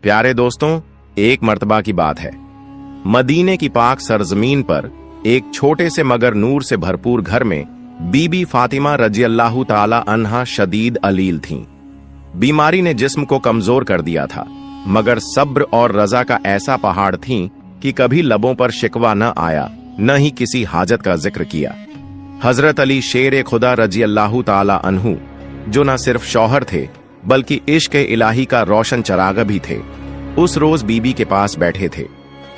प्यारे दोस्तों, एक मर्तबा की बात है। मदीने की पाक सरजमीन पर एक छोटे से मगर नूर से भरपूर घर में बीबी फातिमा रज़ियल्लाहु ताला अन्हा शदीद अलील थीं। बीमारी ने जिस्म को कमजोर कर दिया था, मगर सब्र और रजा का ऐसा पहाड़ थीं कि कभी लबों पर शिकवा न आया, न ही किसी हाजत का जिक्र किया। हजरत अली शेर खुदा रज़ियल्लाहु ताला अन्हु, जो न सिर्फ शौहर थे बल्कि इश्क इलाही का रोशन चराग भी थे, उस रोज बीबी के पास बैठे थे।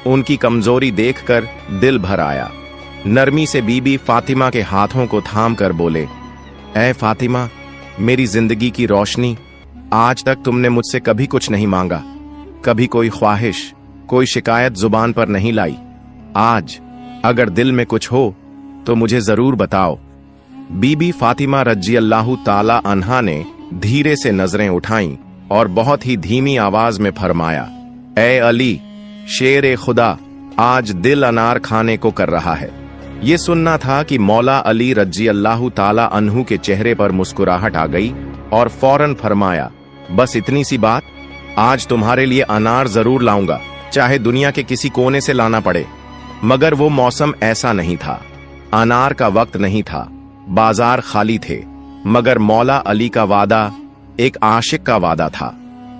उनकी कमजोरी देखकर दिल भर आया। नरमी से बीबी फातिमा के हाथों को थाम कर बोले, ऐ फातिमा, मेरी जिंदगी की रोशनी, आज तक तुमने मुझसे कभी कुछ नहीं मांगा, कभी कोई ख्वाहिश, कोई शिकायत जुबान पर नहीं लाई। आज अगर दिल में कुछ हो तो मुझे जरूर बताओ। बीबी फातिमा रज़ियल्लाहु ताला अन्हा ने धीरे से नजरें उठाईं और बहुत ही धीमी आवाज में फरमाया, ऐ अली शेर खुदा, आज दिल अनार खाने को कर रहा है। ये सुनना था कि मौला अली रज़ियल्लाहु ताला अन्हु के चेहरे पर मुस्कुराहट आ गई और फौरन फरमाया, बस इतनी सी बात, आज तुम्हारे लिए अनार जरूर लाऊंगा, चाहे दुनिया के किसी कोने से लाना पड़े। मगर वो मौसम ऐसा नहीं था, अनार का वक्त नहीं था, बाजार खाली थे। मगर मौला अली का वादा एक आशिक का वादा था।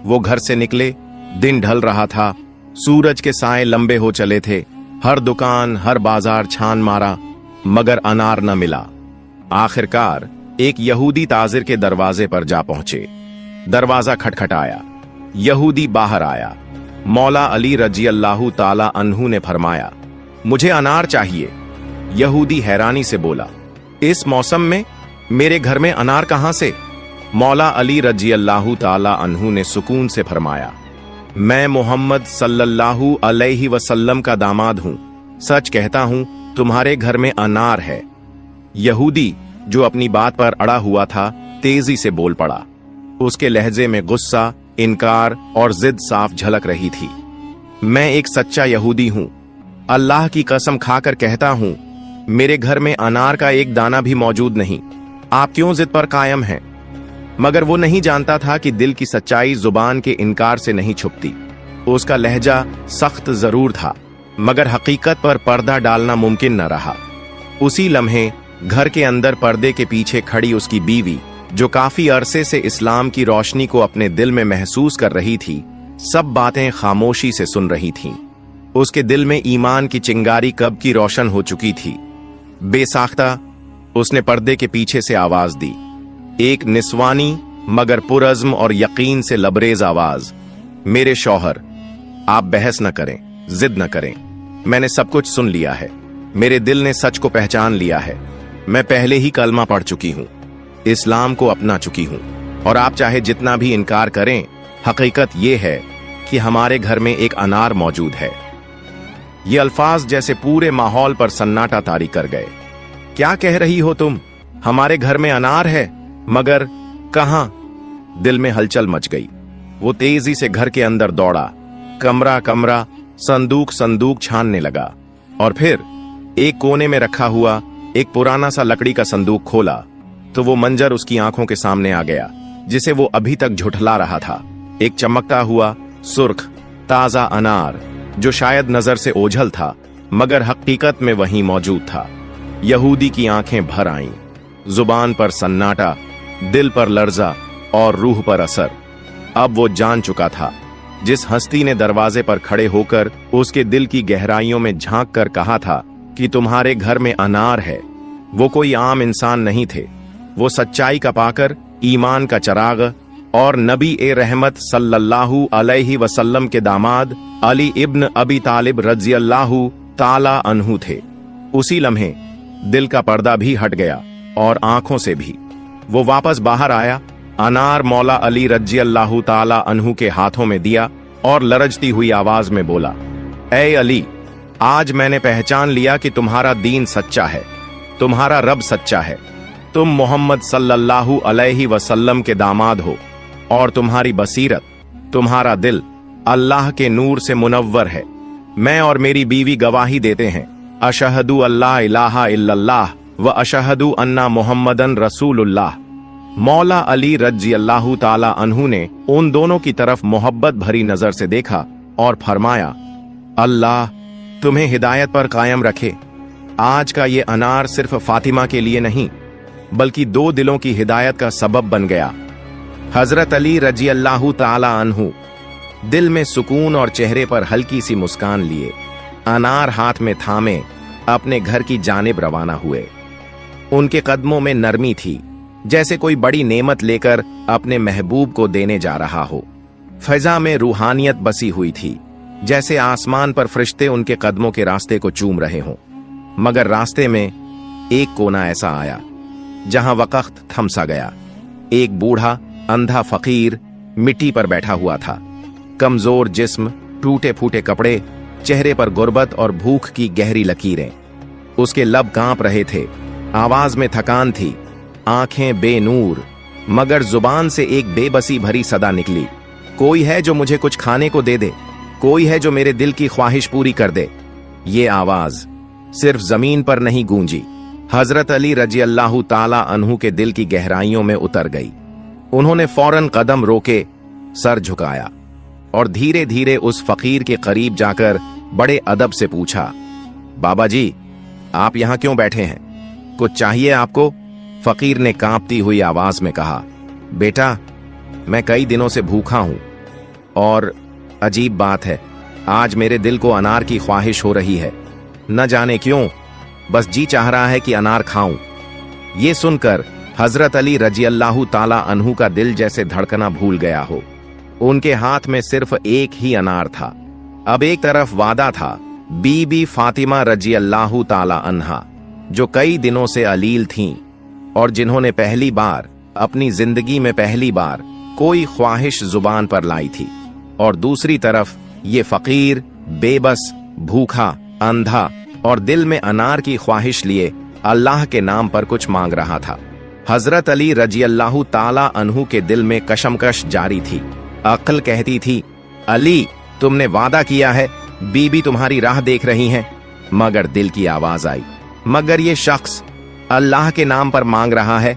वो घर से निकले, दिन ढल रहा था, सूरज के साए लंबे हो चले थे। हर दुकान, हर बाजार छान मारा, मगर अनार न मिला। आखिरकार एक यहूदी ताजिर के दरवाजे पर जा पहुंचे। दरवाजा खटखटाया, यहूदी बाहर आया। मौला अली रज़ियल्लाहु ताला अन्हु ने फरमाया, मुझे अनार चाहिए। यहूदी हैरानी से बोला, इस मौसम में मेरे घर में अनार कहां से? मौला अली रज़ियल्लाहु ताला अन्हु ने सुकून से फरमाया, मैं मोहम्मद सल्लल्लाहु अलैहि वसल्लम का दामाद हूं, सच कहता हूं तुम्हारे घर में अनार है। यहूदी, जो अपनी बात पर अड़ा हुआ था, तेजी से बोल पड़ा। उसके लहजे में गुस्सा, इनकार और जिद साफ झलक रही थी। मैं एक सच्चा यहूदी हूं, अल्लाह की कसम खाकर कहता हूं, मेरे घर में अनार का एक दाना भी मौजूद नहीं। आप क्यों जिद पर कायम हैं? मगर वो नहीं जानता था कि दिल की सच्चाई जुबान के इनकार से नहीं छुपती। उसका लहजा सख्त जरूर था, मगर हकीकत पर पर्दा डालना मुमकिन न रहा। उसी लम्हे घर के अंदर पर्दे के पीछे खड़ी उसकी बीवी, जो काफी अरसे से इस्लाम की रोशनी को अपने दिल में महसूस कर रही थी, सब बातें खामोशी से सुन रही थीं। उसके दिल में ईमान की चिंगारी कब की रोशन हो चुकी थी। बेसाख्ता उसने पर्दे के पीछे से आवाज दी, एक निस्वानी मगर पुरज़्म और यकीन से लबरेज आवाज, मेरे शौहर, आप बहस न करें, जिद न करें, मैंने सब कुछ सुन लिया है। मेरे दिल ने सच को पहचान लिया है। मैं पहले ही कलमा पढ़ चुकी हूं, इस्लाम को अपना चुकी हूं, और आप चाहे जितना भी इनकार करें, हकीकत यह है कि हमारे घर में एक अनार मौजूद है। ये अल्फाज जैसे पूरे माहौल पर सन्नाटा तारी कर गए। क्या कह रही हो तुम? हमारे घर में अनार है, मगर कहां? दिल में हलचल मच गई। वो तेजी से घर के अंदर दौड़ा, कमरा कमरा, संदूक संदूक छानने लगा, और फिर एक कोने में रखा हुआ एक पुराना सा लकड़ी का संदूक खोला तो वो मंजर उसकी आंखों के सामने आ गया, जिसे वो अभी तक झुठला रहा था। एक चमकता हुआ सुर्ख ताजा अनार, जो शायद नजर से ओझल था, मगर हकीकत में वहीं मौजूद था। यहूदी की आंखें भर आईं, जुबान पर सन्नाटा, दिल पर लर्जा और रूह पर असर। अब वो जान चुका था, जिस हस्ती ने दरवाजे पर खड़े होकर उसके दिल की गहराइयों में झांक कर कहा था कि तुम्हारे घर में अनार है, वो कोई आम इंसान नहीं थे। वो सच्चाई का पाकर, ईमान का चराग और नबी ए रहमत सल्लल्लाहु अलैहि वसल्लम के दामाद अली इब्न अबी तालिब रज़ियल्लाहु ताला अन्हु थे। उसी लम्हे दिल का पर्दा भी हट गया और आंखों से भी। वो वापस बाहर आया, अनार मौला अली रज़ियल्लाहु ताला अन्हु के हाथों में दिया और लरजती हुई आवाज में बोला, ऐ अली, आज मैंने पहचान लिया कि तुम्हारा दीन सच्चा है, तुम्हारा रब सच्चा है। तुम मोहम्मद सल्लल्लाहु अलैहि वसल्लम के दामाद हो, और तुम्हारी बसीरत, तुम्हारा दिल अल्लाह के नूर से मुनव्वर है। मैं और मेरी बीवी गवाही देते हैं, अशहदु अल्ला इलाहा इल्लल्लाह व अशहदु अन्ना मुहम्मदन रसूलुल्लाह। मौला अली रज़ियल्लाहु ताला अन्हु ने उन दोनों की तरफ मोहब्बत भरी नजर से देखा और फरमाया, अल्लाह तुम्हें हिदायत पर कायम रखे। आज का ये अनार सिर्फ फातिमा के लिए नहीं बल्कि दो दिलों की हिदायत का सबब बन गया। हजरत अली रज़ियल्लाहु ताला अन्हु दिल में सुकून और चेहरे पर हल्की सी मुस्कान लिए अनार हाथ में थामे अपने घर की जानिब रवाना हुए। उनके कदमों में नरमी थी, जैसे कोई बड़ी नेमत लेकर अपने महबूब को देने जा रहा हो। फिजा में रूहानियत बसी हुई थी, जैसे आसमान पर फरिश्ते उनके कदमों के रास्ते को चूम रहे हों। मगर रास्ते में एक कोना ऐसा आया जहां वक्त थम सा गया। एक बूढ़ा अंधा फकीर मिट्टी पर बैठा हुआ था। कमजोर जिस्म, टूटे फूटे कपड़े, चेहरे पर गुर्बत और भूख की गहरी लकीरें। उसके लब कांप रहे थे, आवाज में थकान थी, आंखें बेनूर, मगर जुबान से एक बेबसी भरी सदा निकली, कोई है जो मुझे कुछ खाने को दे दे, कोई है जो मेरे दिल की ख्वाहिश पूरी कर दे। ये आवाज सिर्फ जमीन पर नहीं गूंजी, हजरत अली रज़ियल्लाहु ताला अन्हु के दिल की गहराइयों में उतर गई। उन्होंने फौरन कदम रोके, सर झुकाया और धीरे धीरे उस फकीर के करीब जाकर बड़े अदब से पूछा, बाबा जी आप यहां क्यों बैठे हैं, कुछ चाहिए आपको? फकीर ने कांपती हुई आवाज में कहा, बेटा मैं कई दिनों से भूखा हूं और अजीब बात है, आज मेरे दिल को अनार की ख्वाहिश हो रही है। न जाने क्यों बस जी चाह रहा है कि अनार खाऊं। ये सुनकर हजरत अली रज़ियल्लाहु ताला अन्हु का दिल जैसे धड़कना भूल गया हो। उनके हाथ में सिर्फ एक ही अनार था। अब एक तरफ वादा था बीबी फातिमा रज़ियल्लाहु ताला अन्हा, जो कई दिनों से अलील थीं और जिन्होंने पहली बार अपनी जिंदगी में पहली बार कोई ख्वाहिश जुबान पर लाई थी, और दूसरी तरफ ये फकीर बेबस, भूखा, अंधा और दिल में अनार की ख्वाहिश लिए अल्लाह के नाम पर कुछ मांग रहा था। हजरत अली रज़ियल्लाहु ताला अन्हु के दिल में कशमकश जारी थी। अक्ल कहती थी, अली तुमने वादा किया है, बीबी तुम्हारी राह देख रही हैं। मगर दिल की आवाज आई, मगर ये शख्स अल्लाह के नाम पर मांग रहा है,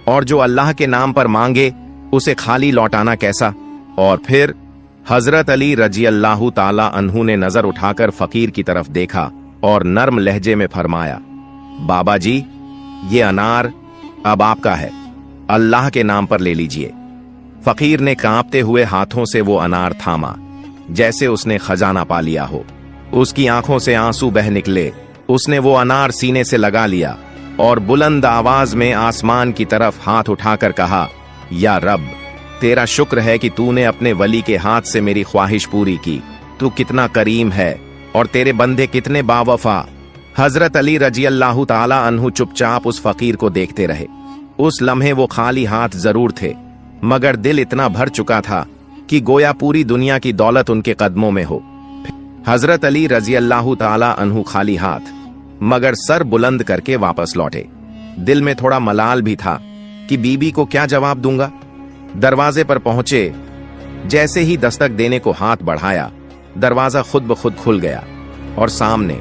और जो अल्लाह के नाम पर मांगे उसे खाली लौटाना कैसा? और फिर हजरत अली रज़ियल्लाहु ताला अन्हु ने नजर उठाकर फकीर की तरफ देखा और नर्म लहजे में फरमाया, बाबा जी ये अनार अब आपका है, अल्लाह के नाम पर ले लीजिए। फकीर ने कांपते हुए हाथों से वो अनार थामा, जैसे उसने खजाना पा लिया हो। उसकी आंखों से आंसू बह निकले। उसने वो अनार सीने से लगा लिया और बुलंद आवाज में आसमान की तरफ हाथ उठाकर कहा, या रब तेरा शुक्र है कि तूने अपने वली के हाथ से मेरी ख्वाहिश पूरी की। तू कितना करीम है और तेरे बंदे कितने बावफा। हजरत अली रज़ियल्लाहु ताला अन्हु चुपचाप उस फकीर को देखते रहे। उस लम्हे वो खाली हाथ जरूर थे, मगर दिल इतना भर चुका था कि गोया पूरी दुनिया की दौलत उनके कदमों में हो। हजरत अली रज़ियल्लाहु ताला अन्हु खाली हाथ मगर सर बुलंद करके वापस लौटे। दिल में थोड़ा मलाल भी था कि बीबी को क्या जवाब दूंगा। दरवाजे पर पहुंचे, जैसे ही दस्तक देने को हाथ बढ़ाया, दरवाजा खुद ब खुद खुल गया और सामने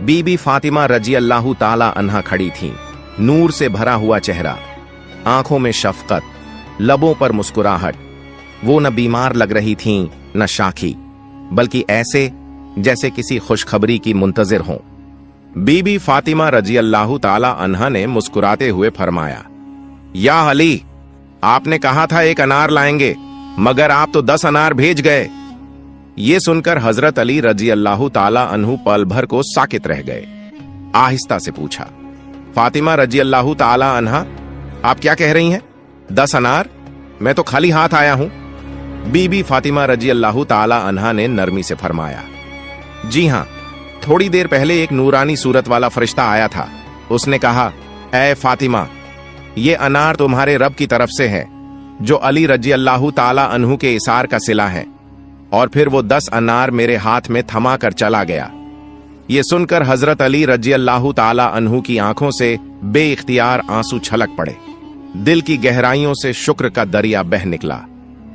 बीबी फातिमा रज़ियल्लाहु ताला अन्हा खड़ी थीं। नूर से भरा हुआ चेहरा, आंखों में शफकत, लबों पर मुस्कुराहट। वो न बीमार लग रही थीं न शाखी, बल्कि ऐसे जैसे किसी खुशखबरी की मुंतजिर हों। बीबी फातिमा रज़ियल्लाहु ताला अन्हा ने मुस्कुराते हुए फरमाया, या अली आपने कहा था एक अनार लाएंगे, मगर आप तो 10 अनार भेज गए। ये सुनकर हजरत अली रज़ियल्लाहु ताला अन्हु पल भर को साकित रह गए। आहिस्ता से पूछा, फातिमा रज़ियल्लाहु ताला अन्हा आप क्या कह रही हैं? 10 अनार? मैं तो खाली हाथ आया हूं। बीबी फातिमा रज़ियल्लाहु ताला अन्हा ने नरमी से फरमाया, जी हां, थोड़ी देर पहले एक नूरानी सूरत वाला फरिश्ता आया था। उसने कहा, ऐ फातिमा ये अनार तुम्हारे रब की तरफ से है, जो अली रज़ियल्लाहु ताला अन्हु के इसार का सिला है। और फिर वो 10 अनार मेरे हाथ में थमा कर चला गया। ये सुनकर हजरत अली रज़ियल्लाहु ताला अन्हु की आंखों से बेइख्तियार आंसू छलक पड़े। दिल की गहराइयों से शुक्र का दरिया बह निकला।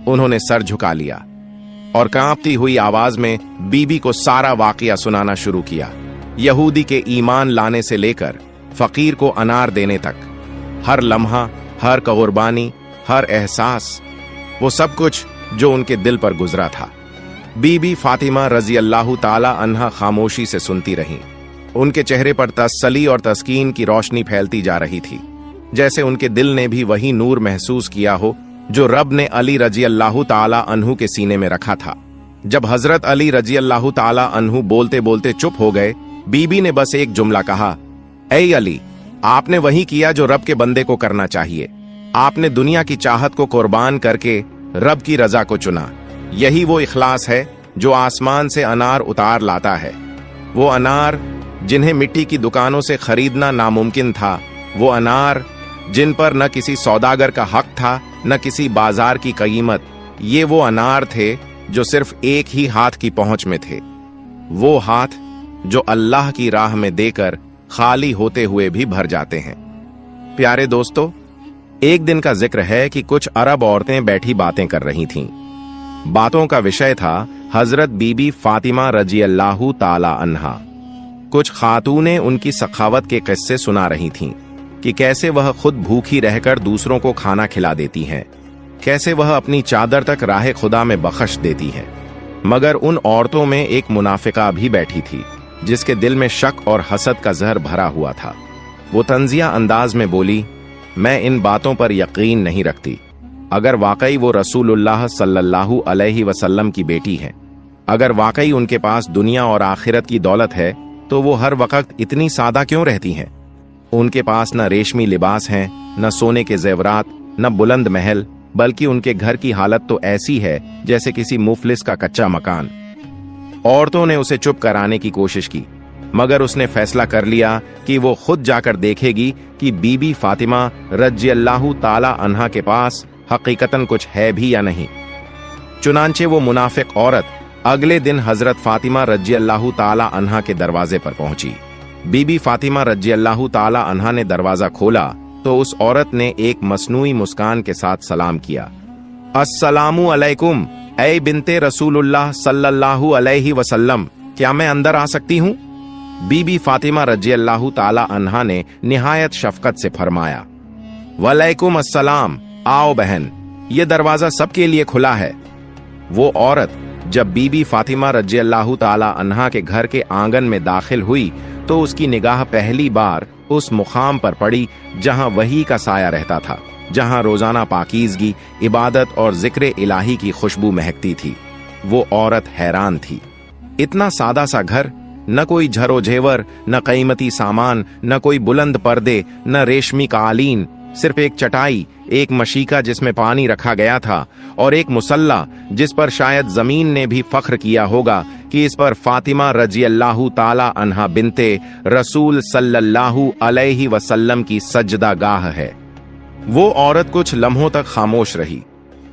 उन्होंने सर झुका लिया और कांपती हुई आवाज में बीबी को सारा वाकया सुनाना शुरू किया। यहूदी के ईमान लाने से लेकर फकीर को अनार देने तक हर लम्हा हर कुर्बानी, हर एहसास, वो सब कुछ जो उनके दिल पर गुजरा था। बीबी फातिमा रजी अल्लाह ताला अन्हा खामोशी से सुनती रहीं। उनके चेहरे पर तसल्ली और तस्कीन की रोशनी फैलती जा रही थी, जैसे उनके दिल ने भी वही नूर महसूस किया हो जो रब ने अली रजी अल्लाह ताला अन्हु के सीने में रखा था। जब हजरत अली रजी अल्लाह ताला अन्हु बोलते बोलते चुप हो गए, बीबी ने बस एक जुमला कहा, ऐ अली, आपने वही किया जो रब के बंदे को करना चाहिए। आपने दुनिया की चाहत को कुर्बान करके रब की रजा को चुना। यही वो इखलास है जो आसमान से अनार उतार लाता है। वो अनार जिन्हें मिट्टी की दुकानों से खरीदना नामुमकिन था, वो अनार जिन पर न किसी सौदागर का हक था न किसी बाजार की कीमत, ये वो अनार थे जो सिर्फ एक ही हाथ की पहुंच में थे। वो हाथ जो अल्लाह की राह में देकर खाली होते हुए भी भर जाते हैं। प्यारे दोस्तों, एक दिन का जिक्र है कि कुछ अरब औरतें बैठी बातें कर रही थीं। बातों का विषय था हजरत बीबी फातिमा रजी अल्लाह ताला अन्हा। कुछ खातूनें उनकी सखावत के किस्से सुना रही थीं कि कैसे वह खुद भूखी रहकर दूसरों को खाना खिला देती हैं, कैसे वह अपनी चादर तक राह खुदा में बख्श देती हैं। मगर उन औरतों में एक मुनाफिका भी बैठी थी जिसके दिल में शक और हसद का जहर भरा हुआ था। वो तंजिया अंदाज में बोली, मैं इन बातों पर यकीन नहीं रखती। अगर वाकई वो रसूलुल्लाह सल्लल्लाहु अलैहि वसल्लम की बेटी है, अगर वाकई उनके पास दुनिया और आखिरत की दौलत है, तो वो हर वक्त इतनी सादा क्यों रहती हैं? उनके पास न रेशमी लिबास हैं, न सोने के जेवरात, न बुलंद महल, बल्कि उनके घर की हालत तो ऐसी है जैसे किसी मुफलिस का कच्चा मकान। औरतों ने उसे चुप कराने की कोशिश की, मगर उसने फैसला कर लिया कि वो खुद जाकर देखेगी कि बीबी फातिमा रजी अल्लाह ताला अन्हा के पास हकीकतन कुछ है भी या नहीं। चुनांचे वो मुनाफिक औरत अगले दिन हजरत फातिमा रजी अल्लाह ताला अन्हा के दरवाजे पर पहुंची। बीबी फातिमा रजी अल्लाह ताला अन्हा ने दरवाजा खोला तो उस औरत ने एक मसनूई मुस्कान के साथ सलाम किया, अस्सलामु अलैकुम ऐ बिनते रसूलुल्लाह सल्लल्लाहु अलैहि वसल्लम, क्या मैं अंदर आ सकती हूँ? बीबी फातिमा रजी अल्लाह ताला अन्हा ने निहायत शफकत से फरमाया, वलैकुम अस्सलाम, आओ बहन, ये दरवाजा सबके लिए खुला है। वो औरत जब बीबी फातिमा रजी अल्लाह ताला अन्हा के घर के आंगन में दाखिल हुई तो उसकी निगाह पहली बार उस मुकाम पर पड़ी जहां वही का साया रहता था, जहां रोजाना पाकीज़गी, इबादत और जिक्र इलाही की खुशबू महकती थी। वो औरत हैरान थी। इतना सादा सा घर, न कोई झरो झेवर, न कीमती सामान, न कोई बुलंद पर्दे, न रेशमी कालीन, सिर्फ एक चटाई, एक मशीका जिसमें पानी रखा गया था और एक मुसल्ला जिस पर शायद जमीन ने भी फख्र किया होगा कि इस पर फातिमा रजी अल्लाह ताला अन्हा बिनते रसूल सल्लल्लाहु अलैहि वसल्लम की सजदा गाह है। वो औरत कुछ लम्हों तक खामोश रही।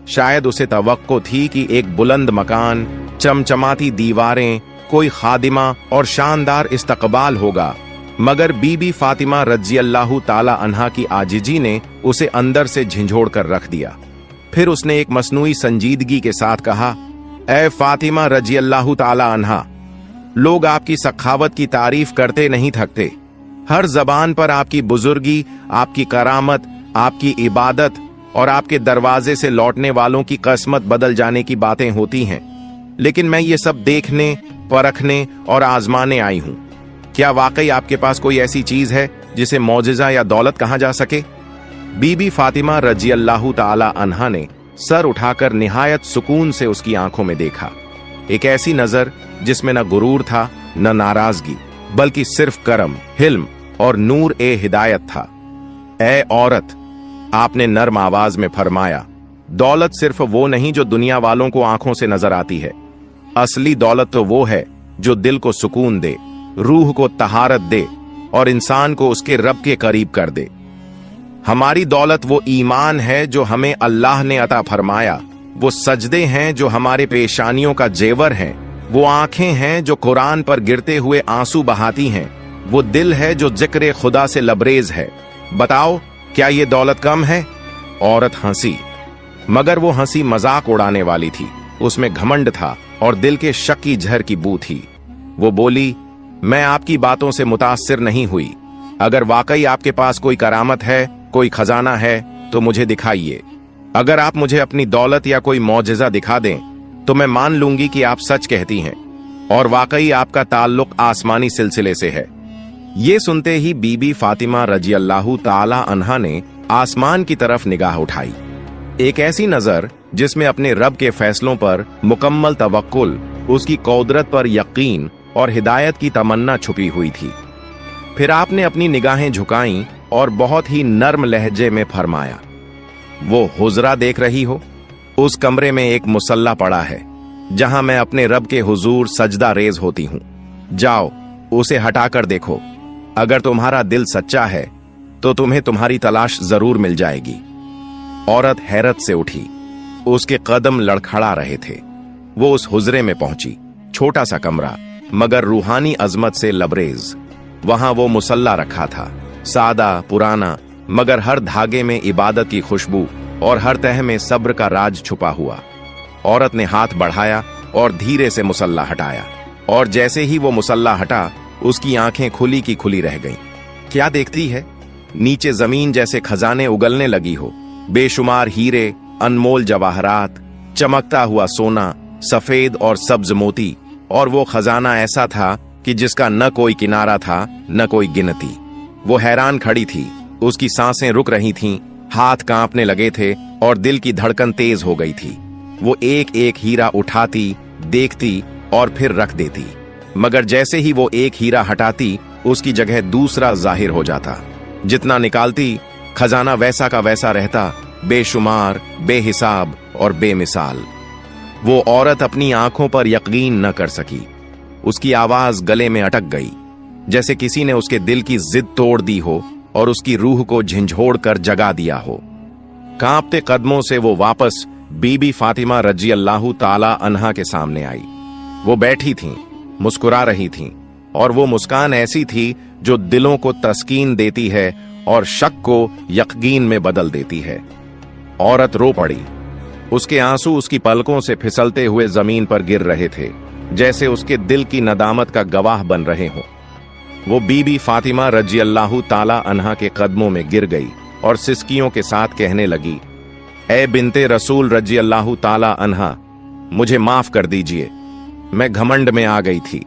शायद उसे तवक्को थी कि एक बुलंद मकान, चमचमाती दीवारें, कोई खादिमा और शानदार इस्तकबाल होगा, मगर बीबी फातिमा रजी अल्लाह ताला अन्हा की आजिजी ने उसे अंदर से झिंझोड़ कर रख दिया। फिर उसने एक मसनूई संजीदगी के साथ कहा, ऐ फातिमा रजी अल्लाह ताला अन्हा, लोग आपकी सखावत की तारीफ करते नहीं थकते। हर जबान पर आपकी बुजुर्गी, आपकी करामत, आपकी इबादत और आपके दरवाजे से लौटने वालों की किस्मत बदल जाने की बातें होती हैं, लेकिन मैं ये सब देखने, परखने और आजमाने आई हूं। क्या वाकई आपके पास कोई ऐसी चीज है जिसे मौजिजा या दौलत कहा जा सके? बीबी फातिमा रजी अल्लाह ताला अन्हा ने सर उठाकर निहायत सुकून से उसकी आंखों में देखा। एक ऐसी नजर जिसमें न गुरूर था न नाराजगी, बल्कि सिर्फ करम, हिल्म और नूर ए हिदायत था। ऐ औरत, आपने नर्म आवाज में फरमाया, दौलत सिर्फ वो नहीं जो दुनिया वालों को आंखों से नजर आती है। असली दौलत तो वो है जो दिल को सुकून दे, रूह को तहारत दे और इंसान को उसके रब के करीब कर दे। हमारी दौलत वो ईमान है जो हमें अल्लाह ने अता फरमाया, वो सजदे हैं जो हमारे पेशानियों का जेवर हैं, वो आंखें हैं जो कुरान पर गिरते हुए आंसू बहाती हैं, वो दिल है जो जिक्र खुदा से लबरेज है। बताओ, क्या ये दौलत कम है? औरत हंसी, मगर वो हंसी मजाक उड़ाने वाली थी। उसमें घमंड था और दिल के शक की झर की बू थी। वो बोली, मैं आपकी बातों से मुतासिर नहीं हुई। अगर वाकई आपके पास कोई करामत है, कोई खजाना है, तो मुझे दिखाइए। अगर आप मुझे अपनी दौलत या कोई मौजज़ा दिखा दें तो मैं मान लूंगी कि आप सच कहती हैं और वाकई आपका ताल्लुक आसमानी सिलसिले से है। ये सुनते ही बीबी फातिमा रज़ियल्लाहु ताला अन्हा ने आसमान की तरफ निगाह उठाई, एक ऐसी नजर जिसमें अपने रब के फैसलों पर मुकम्मल तवक्कुल, उसकी कुदरत पर यकीन और हिदायत की तमन्ना छुपी हुई थी। फिर आपने अपनी निगाहें झुकाईं और बहुत ही नर्म लहजे में फरमाया, वो हुजरा देख रही हो, उस कमरे में एक मुसल्ला पड़ा है जहां मैं अपने रब के हुजूर सजदा रेज होती हूं। जाओ उसे हटाकर देखो। अगर तुम्हारा दिल सच्चा है तो तुम्हें तुम्हारी तलाश जरूर मिल जाएगी। औरत हैरत से उठी, उसके कदम लड़खड़ा रहे थे। वो उस हुजरे में पहुंची, छोटा सा कमरा मगर रूहानी अजमत से लबरेज। वहां वो मुसल्ला रखा था, सादा पुराना मगर हर धागे में इबादत की खुशबू और हर तह में सब्र का राज छुपा हुआ। औरत ने हाथ बढ़ाया और धीरे से मुसल्ला हटाया, और जैसे ही वो मुसल्ला हटा उसकी आंखें खुली की खुली रह गईं। क्या देखती है? नीचे जमीन जैसे खजाने उगलने लगी हो, बेशुमार हीरे, अनमोल जवाहरात, चमकता हुआ सोना, सफेद और सब्ज मोती, और वो खजाना ऐसा था कि जिसका न कोई किनारा था न कोई गिनती। वो हैरान खड़ी थी, उसकी सांसें रुक रही थीं, हाथ कांपने लगे थे और दिल की धड़कन तेज हो गई थी। वो एक एक हीरा उठाती, देखती और फिर रख देती, मगर जैसे ही वो एक हीरा हटाती उसकी जगह दूसरा जाहिर हो जाता। जितना निकालती खजाना वैसा का वैसा रहता, बेशुमार, बेहिसाब और बेमिसाल। वो औरत अपनी आंखों पर यकीन न कर सकी। उसकी आवाज गले में अटक गई, जैसे किसी ने उसके दिल की जिद तोड़ दी हो और उसकी रूह को झंझोड़ कर जगा दिया हो। कांपते कदमों से वो वापस बीबी फातिमा रज़ियल्लाहु ताला अन्हा के सामने आई। वो बैठी थीं, मुस्कुरा रही थीं, और वो मुस्कान ऐसी थी जो दिलों को तस्कीन देती है और शक को यकीन में बदल देती है। औरत रो पड़ी। उसके आंसू उसकी पलकों से फिसलते हुए जमीन पर गिर रहे थे, जैसे उसके दिल की नदामत का गवाह बन रहे हों। वो बीबी फातिमा रज़ियल्लाहु ताला अन्हा के कदमों में गिर गई और सिसकियों के साथ कहने लगी, ए बिन्ते रसूल रज़ियल्लाहु ताला अन्हा, मुझे माफ कर दीजिए। मैं घमंड में आ गई थी,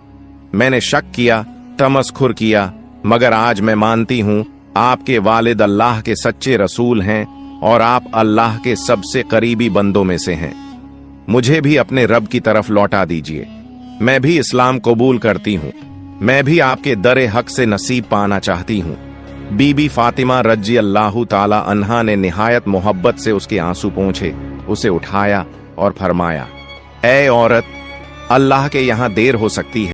मैंने शक किया, तमस्खुर किया, मगर आज मैं मानती हूं आपके वालिद अल्लाह के सच्चे रसूल हैं और आप अल्लाह के सबसे करीबी बंदों में से हैं। मुझे भी अपने रब की तरफ लौटा दीजिए। मैं भी इस्लाम कबूल करती हूं। मैं भी आपके दरे हक से नसीब पाना चाहती हूं। बीबी फातिमा रज़ियल्लाहु ताला अन्हा ने निहायत मोहब्बत से उसके आंसू पोंछे, उसे उठाया और फरमाया, ए औरत, अल्लाह के यहां देर हो सकती है।